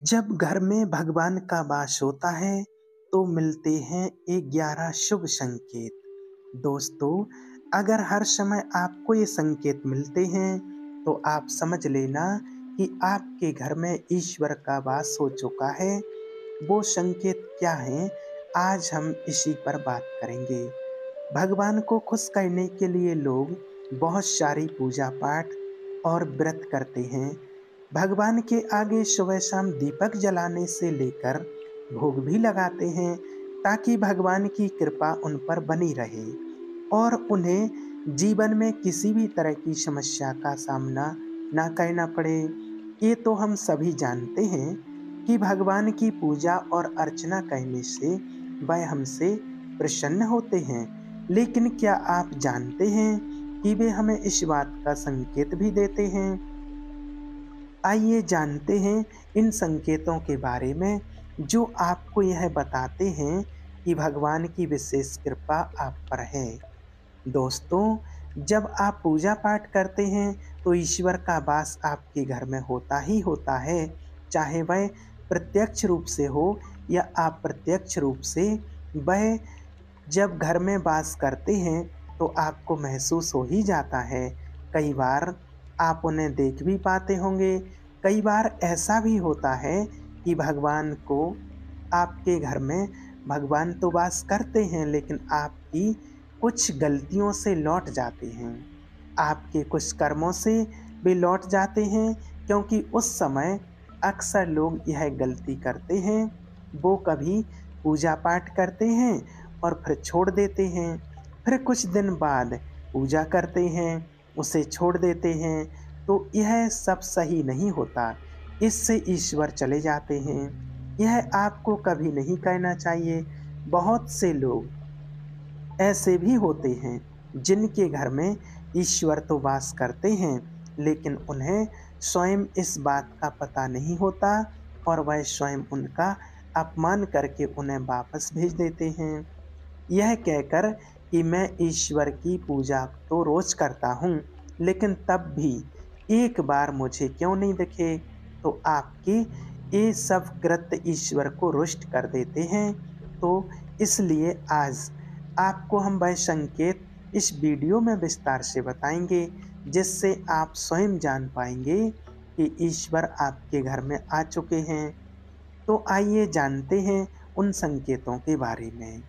जब घर में भगवान का वास होता है तो मिलते हैं 11 शुभ संकेत। दोस्तों, अगर हर समय आपको ये संकेत मिलते हैं तो आप समझ लेना कि आपके घर में ईश्वर का वास हो चुका है। वो संकेत क्या हैं? आज हम इसी पर बात करेंगे। भगवान को खुश करने के लिए लोग बहुत सारी पूजा पाठ और व्रत करते हैं। भगवान के आगे सुबह शाम दीपक जलाने से लेकर भोग भी लगाते हैं ताकि भगवान की कृपा उन पर बनी रहे और उन्हें जीवन में किसी भी तरह की समस्या का सामना ना करना पड़े। ये तो हम सभी जानते हैं कि भगवान की पूजा और अर्चना करने से वह हमसे प्रसन्न होते हैं। लेकिन क्या आप जानते हैं कि वे हमें इस बात का संकेत भी देते हैं? आइए जानते हैं इन संकेतों के बारे में जो आपको यह बताते हैं कि भगवान की विशेष कृपा आप पर है। दोस्तों, जब आप पूजा पाठ करते हैं तो ईश्वर का वास आपके घर में होता ही होता है, चाहे वह प्रत्यक्ष रूप से हो या अप्रत्यक्ष रूप से। वह जब घर में वास करते हैं तो आपको महसूस हो ही जाता है। कई बार आप उन्हें देख भी पाते होंगे। कई बार ऐसा भी होता है कि भगवान को आपके घर में भगवान तो वास करते हैं लेकिन आपकी कुछ गलतियों से लौट जाते हैं। आपके कुछ कर्मों से वे लौट जाते हैं, क्योंकि उस समय अक्सर लोग यह गलती करते हैं। वो कभी पूजा पाठ करते हैं और फिर छोड़ देते हैं। फिर कुछ दिन बाद पूजा करते हैं, उसे छोड़ देते हैं। तो यह सब सही नहीं होता। इससे ईश्वर चले जाते हैं। यह आपको कभी नहीं करना चाहिए। बहुत से लोग ऐसे भी होते हैं जिनके घर में ईश्वर तो वास करते हैं लेकिन उन्हें स्वयं इस बात का पता नहीं होता और वह स्वयं उनका अपमान करके उन्हें वापस भेज देते हैं, यह कहकर कि मैं ईश्वर की पूजा तो रोज करता हूँ लेकिन तब भी एक बार मुझे क्यों नहीं दिखे। तो आपके ये सब कृत्य ईश्वर को रुष्ट कर देते हैं। तो इसलिए आज आपको हम वह संकेत इस वीडियो में विस्तार से बताएंगे जिससे आप स्वयं जान पाएंगे कि ईश्वर आपके घर में आ चुके हैं। तो आइए जानते हैं उन संकेतों के बारे में।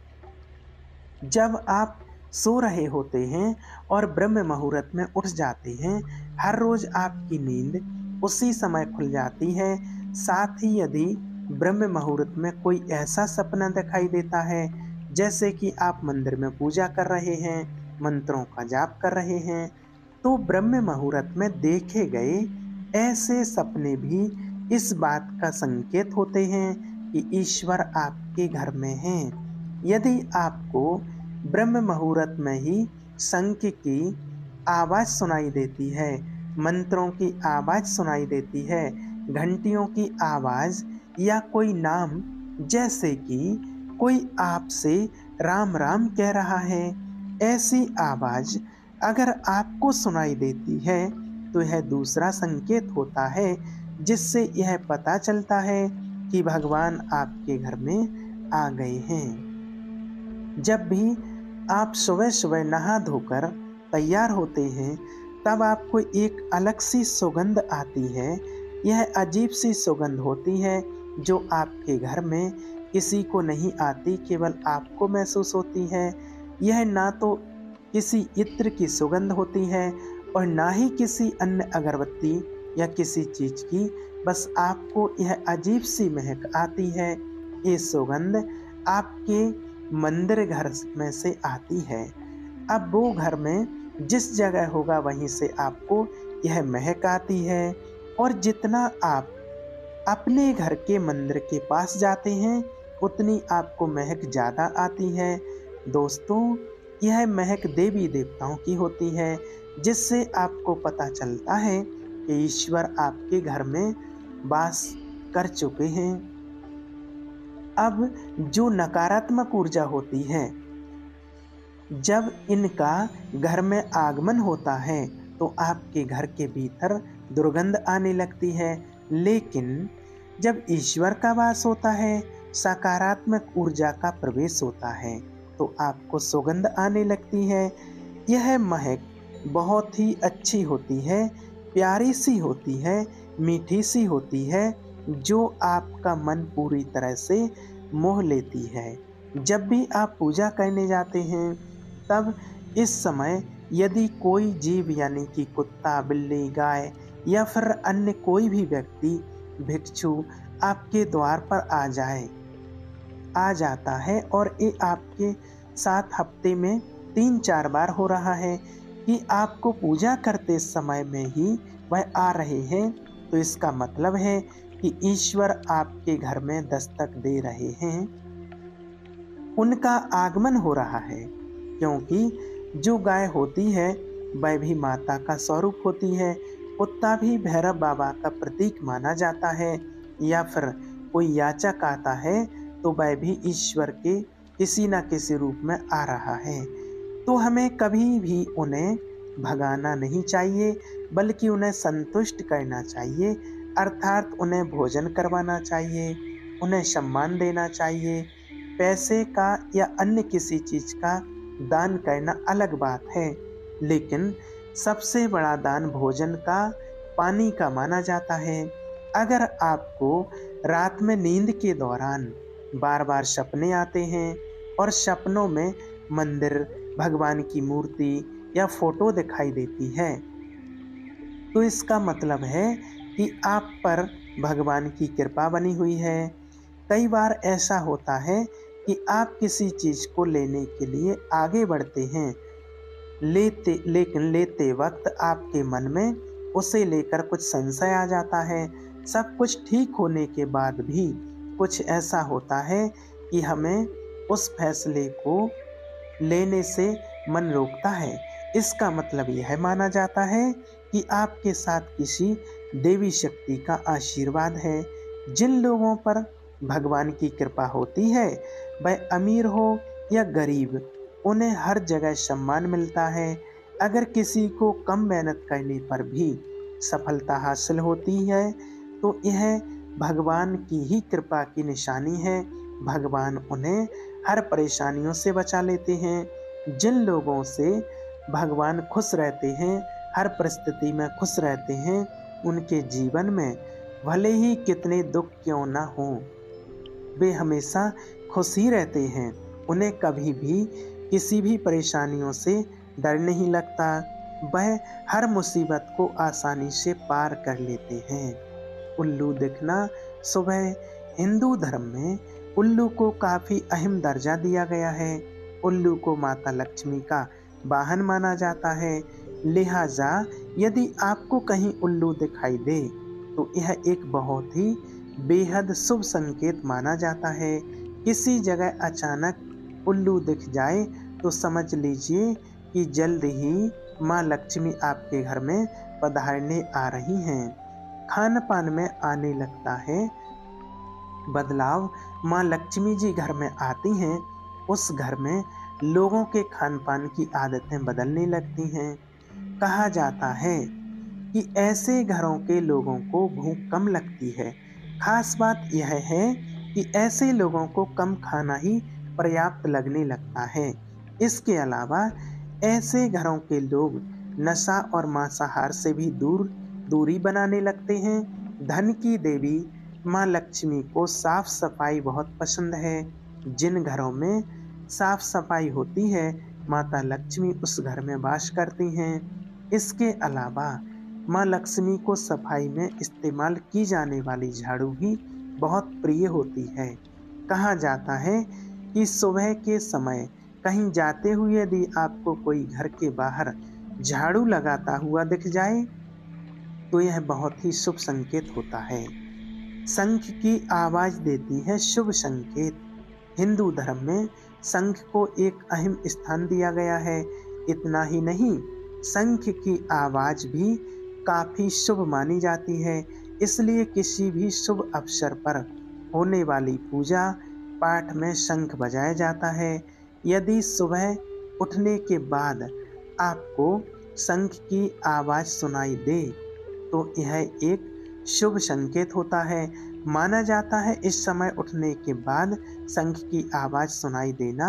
जब आप सो रहे होते हैं और ब्रह्म मुहूर्त में उठ जाते हैं, हर रोज आपकी नींद उसी समय खुल जाती है। साथ ही यदि ब्रह्म मुहूर्त में कोई ऐसा सपना दिखाई देता है जैसे कि आप मंदिर में पूजा कर रहे हैं, मंत्रों का जाप कर रहे हैं, तो ब्रह्म मुहूर्त में देखे गए ऐसे सपने भी इस बात का संकेत होते हैं कि ईश्वर आपके घर में हैं। यदि आपको ब्रह्म मुहूर्त में ही शंख की आवाज सुनाई देती है, मंत्रों की आवाज सुनाई देती है, घंटियों की आवाज या कोई नाम, जैसे कि कोई आपसे राम राम कह रहा है, ऐसी आवाज अगर आपको सुनाई देती है तो यह दूसरा संकेत होता है जिससे यह पता चलता है कि भगवान आपके घर में आ गए हैं। जब भी आप सुबह सुबह नहा धोकर तैयार होते हैं तब आपको एक अलग सी सुगंध आती है। यह अजीब सी सुगंध होती है जो आपके घर में किसी को नहीं आती, केवल आपको महसूस होती है। यह ना तो किसी इत्र की सुगंध होती है और ना ही किसी अन्य अगरबत्ती या किसी चीज की, बस आपको यह अजीब सी महक आती है। ये सुगंध आपके मंदिर घर में से आती है। अब वो घर में जिस जगह होगा वहीं से आपको यह महक आती है और जितना आप अपने घर के मंदिर के पास जाते हैं उतनी आपको महक ज़्यादा आती है। दोस्तों, यह महक देवी देवताओं की होती है जिससे आपको पता चलता है कि ईश्वर आपके घर में वास कर चुके हैं। अब जो नकारात्मक ऊर्जा होती है, जब इनका घर में आगमन होता है तो आपके घर के भीतर दुर्गंध आने लगती है। लेकिन जब ईश्वर का वास होता है, सकारात्मक ऊर्जा का प्रवेश होता है, तो आपको सुगंध आने लगती है। यह महक बहुत ही अच्छी होती है, प्यारी सी होती है, मीठी सी होती है, जो आपका मन पूरी तरह से मोह लेती है। जब भी आप पूजा करने जाते हैं, तब इस समय यदि कोई जीव यानी कि कुत्ता, बिल्ली, गाय या फिर अन्य कोई भी व्यक्ति, भिक्षु आपके द्वार पर आ जाता है और ये आपके साथ हफ्ते में 3-4 बार हो रहा है कि आपको पूजा करते समय में ही वह आ रहे हैं, तो इसका मतलब है कि ईश्वर आपके घर में दस्तक दे रहे हैं, उनका आगमन हो रहा है। क्योंकि जो गाय होती है वह भी माता का स्वरूप होती है, कुत्ता भी भैरव बाबा का प्रतीक माना जाता है, या फिर कोई याचक आता है तो वह भी ईश्वर के किसी न किसी रूप में आ रहा है। तो हमें कभी भी उन्हें भगाना नहीं चाहिए, बल्कि उन्हें संतुष्ट करना चाहिए, अर्थात उन्हें भोजन करवाना चाहिए, उन्हें सम्मान देना चाहिए। पैसे का या अन्य किसी चीज का दान करना अलग बात है, लेकिन सबसे बड़ा दान भोजन का, पानी का माना जाता है। अगर आपको रात में नींद के दौरान बार बार सपने आते हैं और सपनों में मंदिर, भगवान की मूर्ति या फोटो दिखाई देती है, तो इसका मतलब है कि आप पर भगवान की कृपा बनी हुई है। कई बार ऐसा होता है कि आप किसी चीज को लेने के लिए आगे बढ़ते हैं, लेकिन लेते वक्त आपके मन में उसे लेकर कुछ संशय आ जाता है। सब कुछ ठीक होने के बाद भी कुछ ऐसा होता है कि हमें उस फैसले को लेने से मन रोकता है। इसका मतलब यह माना जाता है कि आपके साथ किसी देवी शक्ति का आशीर्वाद है। जिन लोगों पर भगवान की कृपा होती है, वह अमीर हो या गरीब, उन्हें हर जगह सम्मान मिलता है। अगर किसी को कम मेहनत करने पर भी सफलता हासिल होती है, तो यह भगवान की ही कृपा की निशानी है। भगवान उन्हें हर परेशानियों से बचा लेते हैं। जिन लोगों से भगवान खुश रहते हैं, हर परिस्थिति में खुश रहते हैं, उनके जीवन में भले ही कितने दुख क्यों ना हो, वे हमेशा खुश ही रहते हैं। उन्हें कभी भी किसी भी परेशानियों से डर नहीं लगता, वह हर मुसीबत को आसानी से पार कर लेते हैं। उल्लू दिखना सुबह। हिंदू धर्म में उल्लू को काफी अहम दर्जा दिया गया है। उल्लू को माता लक्ष्मी का वाहन माना जाता है। लिहाजा यदि आपको कहीं उल्लू दिखाई दे, तो यह एक बहुत ही बेहद शुभ संकेत माना जाता है। किसी जगह अचानक उल्लू दिख जाए तो समझ लीजिए कि जल्द ही माँ लक्ष्मी आपके घर में पधारने आ रही हैं। खान पान में आने लगता है बदलाव। माँ लक्ष्मी जी घर में आती हैं, उस घर में लोगों के खान पान की आदतें बदलने लगती हैं। कहा जाता है कि ऐसे घरों के लोगों को भूख कम लगती है। खास बात यह है कि ऐसे लोगों को कम खाना ही पर्याप्त लगने लगता है। इसके अलावा ऐसे घरों के लोग नशा और मांसाहार से भी दूरी बनाने लगते हैं। धन की देवी माँ लक्ष्मी को साफ सफाई बहुत पसंद है। जिन घरों में साफ सफाई होती है, माता लक्ष्मी उस घर में वास करती हैं। इसके अलावा माँ लक्ष्मी को सफाई में इस्तेमाल की जाने वाली झाड़ू भी बहुत प्रिय होती है। कहा जाता है कि सुबह के समय कहीं जाते हुए यदि आपको कोई घर के बाहर झाड़ू लगाता हुआ दिख जाए, तो यह बहुत ही शुभ संकेत होता है। शंख की आवाज देती है शुभ संकेत। हिंदू धर्म में शंख को एक अहम स्थान दिया गया है। इतना ही नहीं, शंख की आवाज भी काफी शुभ मानी जाती है। इसलिए किसी भी शुभ अवसर पर होने वाली पूजा पाठ में शंख बजाया जाता है। यदि सुबह उठने के बाद आपको शंख की आवाज सुनाई दे, तो यह एक शुभ संकेत होता है। माना जाता है इस समय उठने के बाद शंख की आवाज़ सुनाई देना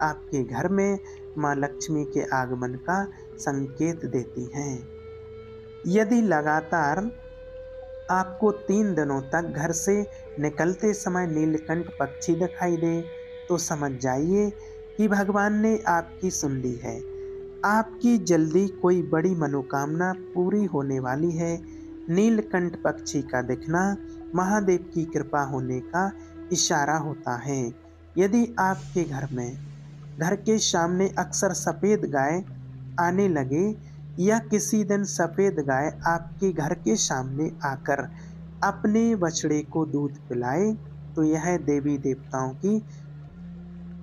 आपके घर में माँ लक्ष्मी के आगमन का संकेत देती हैं। यदि लगातार आपको 3 दिनों तक घर से निकलते समय नीलकंठ पक्षी दिखाई दे तो समझ जाइए कि भगवान ने आपकी सुन ली है। आपकी जल्दी कोई बड़ी मनोकामना पूरी होने वाली है। नीलकंठ पक्षी का दिखना महादेव की कृपा होने का इशारा होता है। यदि आपके घर के सामने अक्सर सफ़ेद गाय आने लगे या किसी दिन सफ़ेद गाय आपके घर के सामने आकर अपने बछड़े को दूध पिलाए तो यह देवी देवताओं की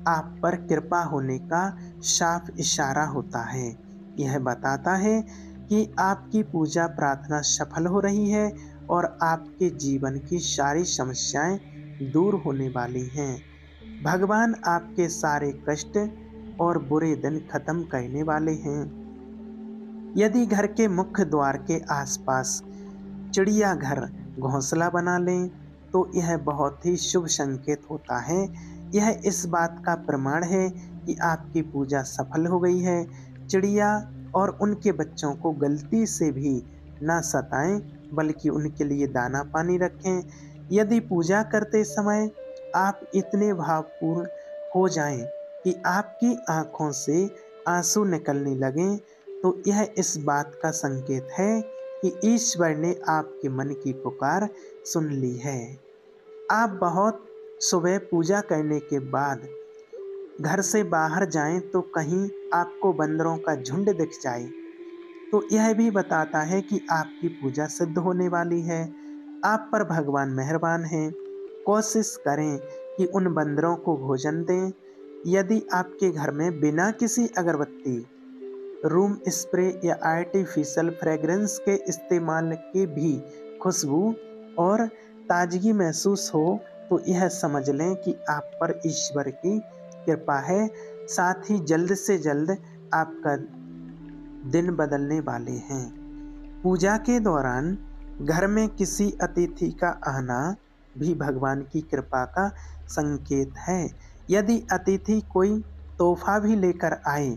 आप पर कृपा होने का साफ इशारा होता है। यह बताता है कि आपकी पूजा प्रार्थना सफल हो रही है और आपके जीवन की सारी समस्याएं दूर होने वाली हैं। भगवान आपके सारे कष्ट और बुरे दिन खत्म करने वाले हैं। यदि घर के मुख्य द्वार के आसपास चिड़ियाघर घोंसला बना लें तो यह बहुत ही शुभ संकेत होता है। यह इस बात का प्रमाण है कि आपकी पूजा सफल हो गई है। चिड़िया और उनके बच्चों को गलती से भी ना सताएं बल्कि उनके लिए दाना पानी रखें। यदि पूजा करते समय आप इतने भावपूर्ण हो जाएं कि आपकी आंखों से आंसू निकलने लगें तो यह इस बात का संकेत है कि ईश्वर ने आपके मन की पुकार सुन ली है। आप बहुत सुबह पूजा करने के बाद घर से बाहर जाएं तो कहीं आपको बंदरों का झुंड दिख जाए तो यह भी बताता है कि आपकी पूजा सिद्ध होने वाली है। आप पर भगवान मेहरबान हैं। कोशिश करें कि उन बंदरों को भोजन दें। यदि आपके घर में बिना किसी अगरबत्ती, रूम स्प्रे या आर्टिफिशियल फ्रेग्रेंस के इस्तेमाल के भी खुशबू और ताजगी महसूस हो तो यह समझ लें कि आप पर ईश्वर की कृपा है। साथ ही जल्द से जल्द आपका दिन बदलने वाले हैं। पूजा के दौरान घर में किसी अतिथि का आना भी भगवान की कृपा का संकेत है। यदि अतिथि कोई तोहफा भी लेकर आए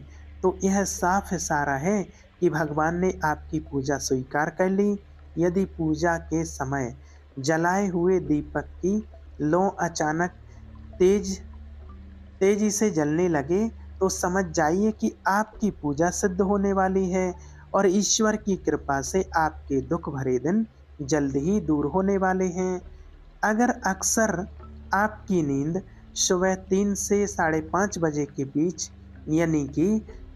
तो यह साफ इशारा है कि भगवान ने आपकी पूजा स्वीकार कर ली। यदि पूजा के समय जलाए हुए दीपक की लौ अचानक तेजी से जलने लगे तो समझ जाइए कि आपकी पूजा सिद्ध होने वाली है और ईश्वर की कृपा से आपके दुख भरे दिन जल्द ही दूर होने वाले हैं। अगर अक्सर आपकी नींद सुबह 3 से 5:30 बजे के बीच यानी कि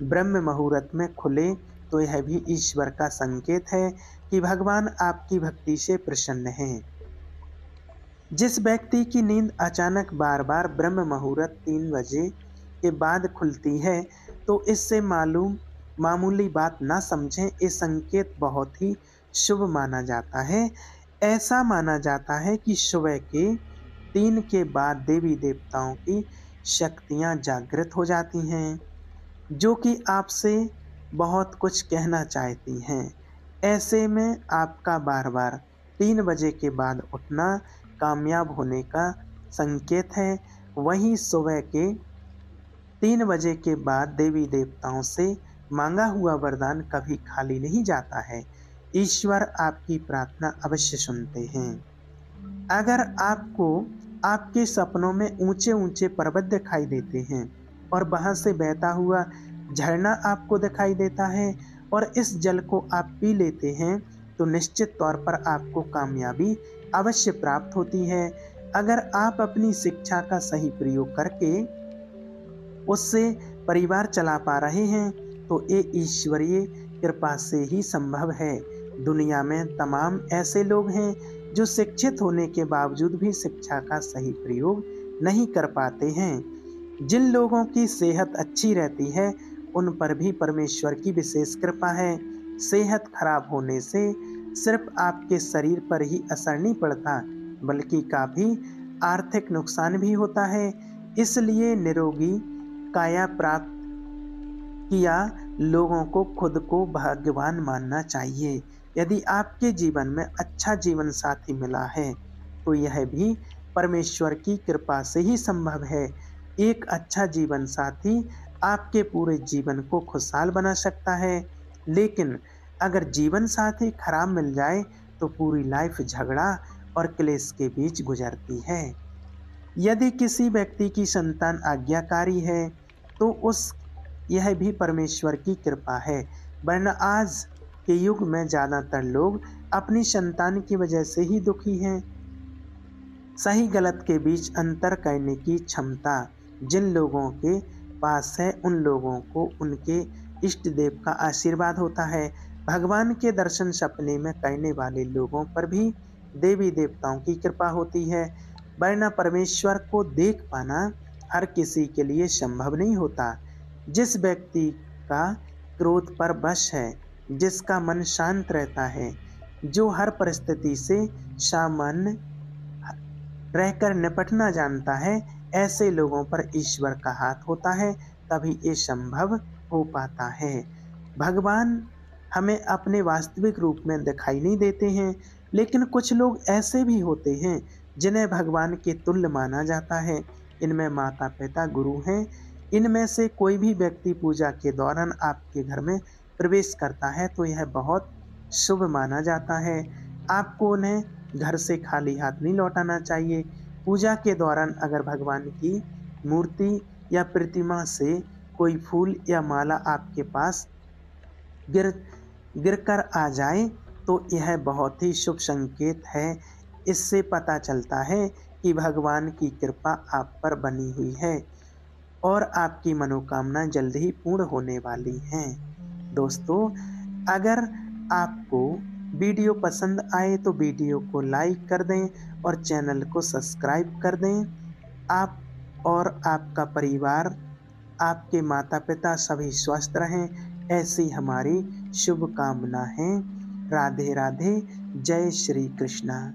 ब्रह्म मुहूर्त में खुले तो यह भी ईश्वर का संकेत है कि भगवान आपकी भक्ति से प्रसन्न हैं। जिस व्यक्ति की नींद अचानक बार बार ब्रह्म मुहूर्त 3 बजे के बाद खुलती है तो इससे मामूली बात ना समझें। ये संकेत बहुत ही शुभ माना जाता है। ऐसा माना जाता है कि सुबह के 3 के बाद देवी देवताओं की शक्तियाँ जागृत हो जाती हैं जो कि आपसे बहुत कुछ कहना चाहती हैं। ऐसे में आपका बार बार 3 बजे के बाद उठना कामयाब होने का संकेत है। वहीं सुबह के 3 बजे के बाद देवी देवताओं से मांगा हुआ वरदान कभी खाली नहीं जाता है। ईश्वर आपकी प्रार्थना अवश्य सुनते हैं। अगर आपको आपके सपनों में ऊंचे ऊंचे पर्वत दिखाई देते हैं और वहां से बहता हुआ झरना आपको दिखाई देता है और इस जल को आप पी लेते हैं तो निश्चित तौर पर आपको कामयाबी अवश्य प्राप्त होती है। अगर आप अपनी शिक्षा का सही प्रयोग करके उससे परिवार चला पा रहे हैं तो ये ईश्वरीय कृपा से ही संभव है। दुनिया में तमाम ऐसे लोग हैं जो शिक्षित होने के बावजूद भी शिक्षा का सही प्रयोग नहीं कर पाते हैं। जिन लोगों की सेहत अच्छी रहती है उन पर भी परमेश्वर की विशेष कृपा है। सेहत खराब होने से सिर्फ आपके शरीर पर ही असर नहीं पड़ता बल्कि काफ़ी आर्थिक नुकसान भी होता है। इसलिए निरोगी काया प्राप्त किया लोगों को खुद को भाग्यवान मानना चाहिए। यदि आपके जीवन में अच्छा जीवन साथी मिला है तो यह भी परमेश्वर की कृपा से ही संभव है। एक अच्छा जीवन साथी आपके पूरे जीवन को खुशहाल बना सकता है, लेकिन अगर जीवन साथी खराब मिल जाए तो पूरी लाइफ झगड़ा और क्लेश के बीच गुजरती है। यदि किसी व्यक्ति की संतान आज्ञाकारी है, तो उस यह भी परमेश्वर की कृपा है, वरना आज के युग में ज़्यादातर लोग अपनी संतान की वजह से ही दुखी हैं। सही गलत के बीच अंतर करने की क्षमता जिन लोगों के पास है, उन लोगों को उनके इष्ट देव का आशीर्वाद होता है। भगवान के दर्शन सपने में करने वाले लोगों पर भी देवी देवताओं की कृपा होती है, वरना परमेश्वर को देख पाना हर किसी के लिए संभव नहीं होता। जिस व्यक्ति का क्रोध पर वश है, जिसका मन शांत रहता है, जो हर परिस्थिति से सामान्य रहकर निपटना जानता है, ऐसे लोगों पर ईश्वर का हाथ होता है, तभी ये संभव हो पाता है। भगवान हमें अपने वास्तविक रूप में दिखाई नहीं देते हैं, लेकिन कुछ लोग ऐसे भी होते हैं जिन्हें भगवान के तुल्य माना जाता है। इनमें माता पिता गुरु हैं। इनमें से कोई भी व्यक्ति पूजा के दौरान आपके घर में प्रवेश करता है तो यह बहुत शुभ माना जाता है। आपको उन्हें घर से खाली हाथ नहीं लौटाना चाहिए। पूजा के दौरान अगर भगवान की मूर्ति या प्रतिमा से कोई फूल या माला आपके पास गिर गिरकर आ जाए तो यह बहुत ही शुभ संकेत है। इससे पता चलता है कि भगवान की कृपा आप पर बनी हुई है और आपकी मनोकामना जल्द ही पूर्ण होने वाली हैं। दोस्तों, अगर आपको वीडियो पसंद आए तो वीडियो को लाइक कर दें और चैनल को सब्सक्राइब कर दें। आप और आपका परिवार, आपके माता पिता सभी स्वस्थ रहें, ऐसी हमारी शुभकामना है। राधे राधे। जय श्री कृष्णा।